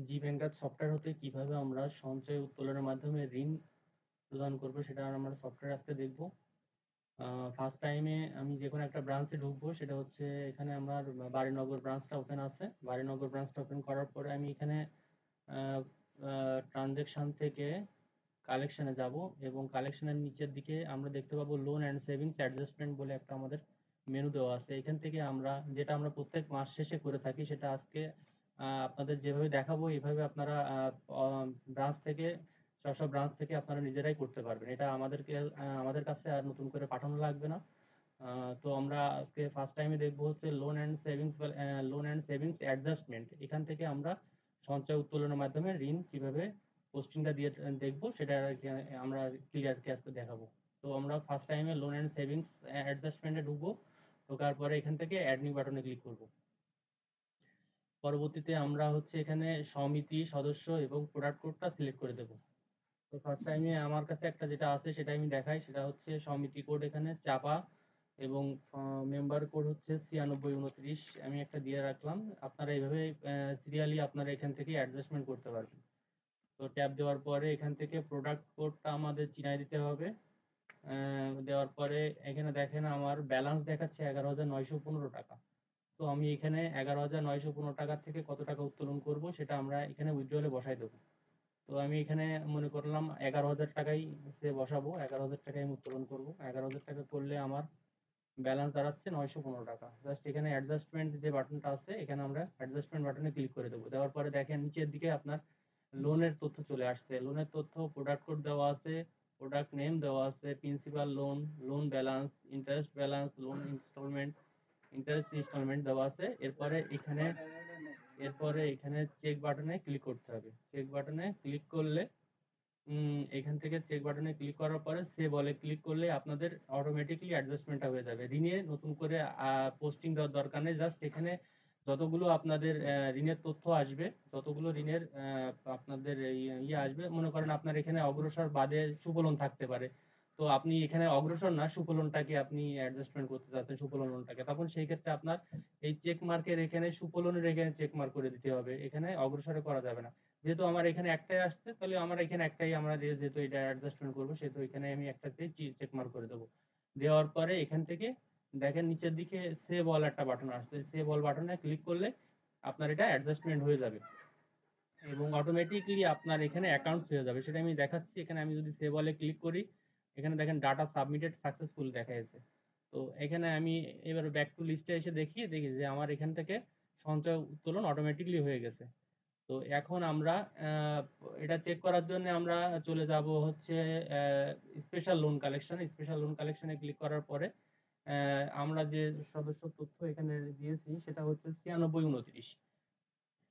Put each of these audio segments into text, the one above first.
জি ব্যাংকার software হতে কিভাবে আমরা সঞ্চয় উত্তোলনের মাধ্যমে ঋণ প্রদান করব সেটা আমরা সফটওয়্যার আজকে দেখব। ফার্স্ট টাইমে আমি যে কোনো একটা ব্রাঞ্চে ঢুকবো, সেটা হচ্ছে এখানে আমার বাড়িনগর ব্রাঞ্চটা ওপেন আছে। বাড়িনগর ব্রাঞ্চটা ওপেন করার পরে আমি এখানে ট্রানজ্যাকশন থেকে কালেকশনে যাব এবং কালেকশনের নিচের দিকে আমরা দেখতে পাবো লোন অ্যান্ড সেভিংস অ্যাডজাস্টমেন্ট বলে একটা আমাদের মেনু দেওয়া আছে। এখান থেকে আমরা যেটা আমরা প্রত্যেক মাস শেষে করে থাকি সেটা আজকে আপনাদের যেভাবে দেখাবো এইভাবে আপনারা ব্রাঞ্চ থেকে সব ব্রাঞ্চ থেকে আপনারা নিজেরাই করতে পারবেন। এটা আমাদের কাছে আর নতুন করে পাঠানো লাগবে না। তো আমরা আজকে ফার্স্ট টাইমে দেখবো হচ্ছে লোন অ্যান্ড সেভিংস অ্যাডজাস্টমেন্ট। এখান থেকে আমরা সঞ্চয় উত্তোলনের মাধ্যমে ঋণ কিভাবে পোস্টিংটা দিয়ে দেখবো, সেটা আর কি আমরা ক্লিয়ার আজকে দেখাবো। তো আমরা ফার্স্ট টাইমে লোন অ্যান্ড সেভিংস অ্যাডজাস্টমেন্টে ঢুকবো। ঢোকার পরে এখান থেকে অ্যাড নিউ বাটনে ক্লিক করব। পরবর্তীতে আমরা হচ্ছে এখানে সমিতি, সদস্য এবং প্রোডাক্ট কোডটা সিলেক্ট করে দেবো। তো ফার্স্ট টাইমে আমার কাছে একটা যেটা আছে সেটা আমি দেখাই, সেটা হচ্ছে সমিতি কোড এখানে চাপা এবং মেম্বার কোড হচ্ছে 9629 আমি একটা দিয়ে রাখলাম। আপনারা এইভাবে সিরিয়ালি আপনারা এখান থেকে অ্যাডজাস্টমেন্ট করতে পারবেন। তো ট্যাব দেওয়ার পরে এখান থেকে প্রোডাক্ট কোডটা আমাদের চিনাই দিতে হবে। দেওয়ার পরে এখানে দেখেন আমার ব্যালেন্স দেখাচ্ছে 11,915 টাকা। তো আমি এখানে 11,915 টাকা থেকে কত টাকা উত্তোলন করব সেটা আমরা এখানে উইথড্রলে বসাই দেবো। তো আমি এখানে মনে করলাম 11,000 টাকাই সে বসাবো, 11,000 টাকায় আমি উত্তোলন করবো। 11,000 টাকা করলে আমার ব্যালেন্স দাঁড়াচ্ছে 915 টাকা। জাস্ট এখানে অ্যাডজাস্টমেন্ট যে বাটনটা আছে এখানে আমরা অ্যাডজাস্টমেন্ট বাটনে ক্লিক করে দেবো। দেওয়ার পরে দেখেন নিচের দিকে আপনার লোনের তথ্য চলে আসছে। লোনের তথ্য, প্রোডাক্ট কোড দেওয়া আছে, প্রোডাক্ট নেম দেওয়া আছে, principal loan, loan balance, interest balance, loan instalment, interest instalment দেওয়া আছে। এরপরে এখানে চেক বাটনে ক্লিক করতে হবে। চেক বাটনে ক্লিক করলে এখান থেকে চেক বাটনে ক্লিক করার পরে সেভ অলে ক্লিক করলে আপনাদের অটোমেটিকলি অ্যাডজাস্টমেন্টটা হয়ে যাবে। ঋণে নতুন করে পোস্টিং দেওয়ার দরকার নেই। জাস্ট এখানে যতগুলো আপনাদের ঋণের তথ্য আসবে, যতগুলো ঋণের আপনাদের ইয়ে আসবে, মনে করেন আপনার এখানে অগ্রসর বাদে সুফলন থাকতে পারে। তো আপনি এখানে অগ্রসর না সুফলনটাকে আপনি অ্যাডজাস্টমেন্ট করতে চাচ্ছেন, সুফলন লোনটাকে, তখন সেই ক্ষেত্রে আপনার এই চেক মার্কের এখানে সুফলনের এখানে চেক মার্ক করে দিতে হবে। এখানে অগ্রসরে করা যাবে না। যেহেতু আমার এখানে একটাই আসছে, তাহলে আমার এখানে একটাই, আমরা যেহেতু এটা অ্যাডজাস্টমেন্ট করবো সেহেতু এখানে আমি একটাতেই চেক মার্ক করে দেবো। দেওয়ার পরে এখান থেকে দেখেন নিচের দিকে সেভ অল একটা বাটন আসছে। সেভ অল বাটনে ক্লিক করলে আপনার এটা অ্যাডজাস্টমেন্ট হয়ে যাবে এবং অটোমেটিকলি আপনার এখানে অ্যাকাউন্টস হয়ে যাবে। সেটা আমি দেখাচ্ছি। এখানে আমি যদি সেভ অলে ক্লিক করি, এখানে দেখেন ডাটা সাবমিটেড সাকসেসফুল দেখা যাচ্ছে। তো এখানে আমি এবার ব্যাক টু লিস্টে এসে দেখি যে আমার এখান থেকে সঞ্চয় উত্তোলন অটোমেটিকলি হয়ে গেছে। তো এখন আমরা এটা চেক করার জন্য আমরা চলে যাব হচ্ছে special loan collection. Special loan কালেকশনে ক্লিক করার পরে আমরা যে সদস্য তথ্য এখানে দিয়েছি সেটা হচ্ছে 9629।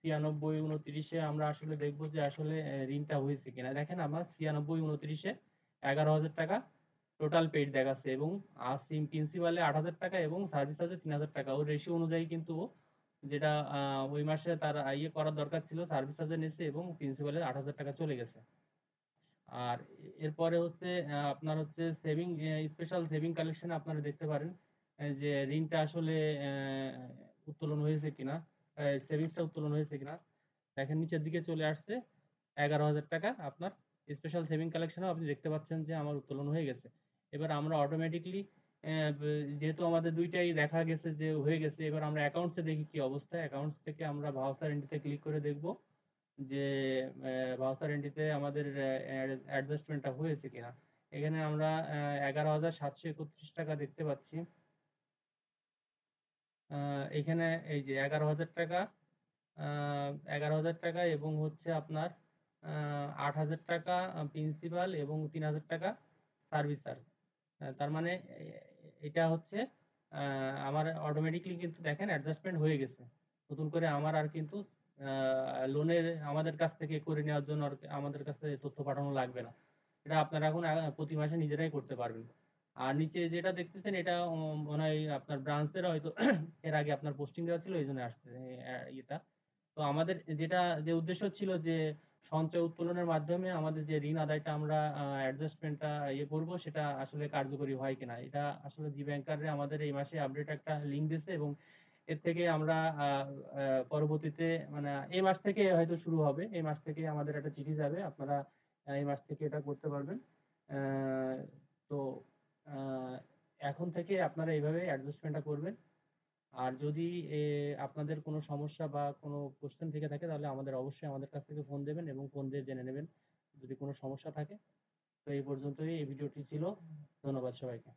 9629-এ আমরা আসলে দেখবো যে আসলে ঋণটা হয়েছে কিনা। দেখেন আমার 9629-এ 11,000 টাকা টোটাল পেইড দেখাচ্ছে এবং সিম প্রিন্সিপালে 8,000 টাকা এবং সার্ভিস চার্জে 3,000 টাকা। ওর রেশিও অনুযায়ী কিন্তু যেটা ওই মাসে তার ইয়ে করার দরকার ছিল সার্ভিস চার্জে নিয়েছে এবং প্রিন্সিপালে 8,000 টাকা চলে গেছে। আর এরপরে হচ্ছে আপনার হচ্ছে সেভিং, স্পেশাল সেভিং কালেকশনে আপনারা দেখতে পারেন যে ঋণটা আসলে উত্তোলন হয়েছে কিনা, সেভিংসটা উত্তোলন হয়েছে কিনা। দেখেন নিচের দিকে চলে আসছে 11,000 টাকা। আপনার স্পেশাল সেভিং কালেকশনেও আপনি দেখতে পাচ্ছেন যে আমার উত্তোলন হয়ে গেছে। এবার আমরা অটোমেটিকলি যেহেতু আমাদের দুইটাই দেখা গেছে যে হয়ে গেছে, এবার আমরা অ্যাকাউন্টসে দেখি কি অবস্থা। অ্যাকাউন্টস থেকে আমরা ভাউচার এন্ট্রিতে ক্লিক করে দেখব যে ভাউচার এন্ট্রিতে আমাদের অ্যাডজাস্টমেন্টটা হয়েছে কিনা। এখানে আমরা 11,731 টাকা দেখতে পাচ্ছি। এখানে এই যে 11,000 টাকা, 11,000 টাকা এবং হচ্ছে আপনার 8,000 টাকা প্রিন্সিপাল এবং 3,000 টাকা সার্ভিস চার্জ। তার মানে এটা হচ্ছে আমার অটোমেটিকলি কিন্তু দেখেন অ্যাডজাস্টমেন্ট হয়ে গেছে। নতুন করে আমার আর কিন্তু লোনের আমাদের কাছ থেকে করে নেওয়ার জন্য আমাদের কাছে তথ্য পাঠানো লাগবে না। এটা আপনারা এখন প্রতি মাসে নিজেরাই করতে পারবেন। আর নিচে যেটা দেখতেছেন এটা মনে হয় আপনার ব্রাঞ্চের হয়তো এর আগে আপনার পোস্টিং দেওয়া ছিল এই জন্য আসছে ইয়েটা। তো আমাদের যেটা যে উদ্দেশ্য ছিল যে সঞ্চয় উত্তোলনের মাধ্যমে আমাদের যে ঋণ আদায়টা আমরা অ্যাডজাস্টমেন্টটা ইয়ে করব সেটা আসলে কার্যকরী হয় কিনা। এটা আসলে জি ব্যাংকারে আমাদের এই মাসে আপডেট একটা লিঙ্ক দিয়েছে এবং এর থেকে আমরা পরবর্তীতে মানে এই মাস থেকে হয়তো শুরু হবে। এই মাস থেকে আমাদের একটা চিঠি যাবে। আপনারা এই মাস থেকে এটা করতে পারবেন। আ তো আ এখন থেকে আপনারা এইভাবে অ্যাডজাস্টমেন্টটা করবেন। আর যদি আপনাদের কোনো সমস্যা বা কোনো কোয়েশ্চেন থেকে থাকে তাহলে অবশ্যই আমাদের কাছ থেকে ফোন দেবেন এবং ফোন দিয়ে জেনে নেবেন যদি কোনো সমস্যা থাকে। তো এই পর্যন্তই এই ভিডিওটি ছিল। ধন্যবাদ সবাইকে।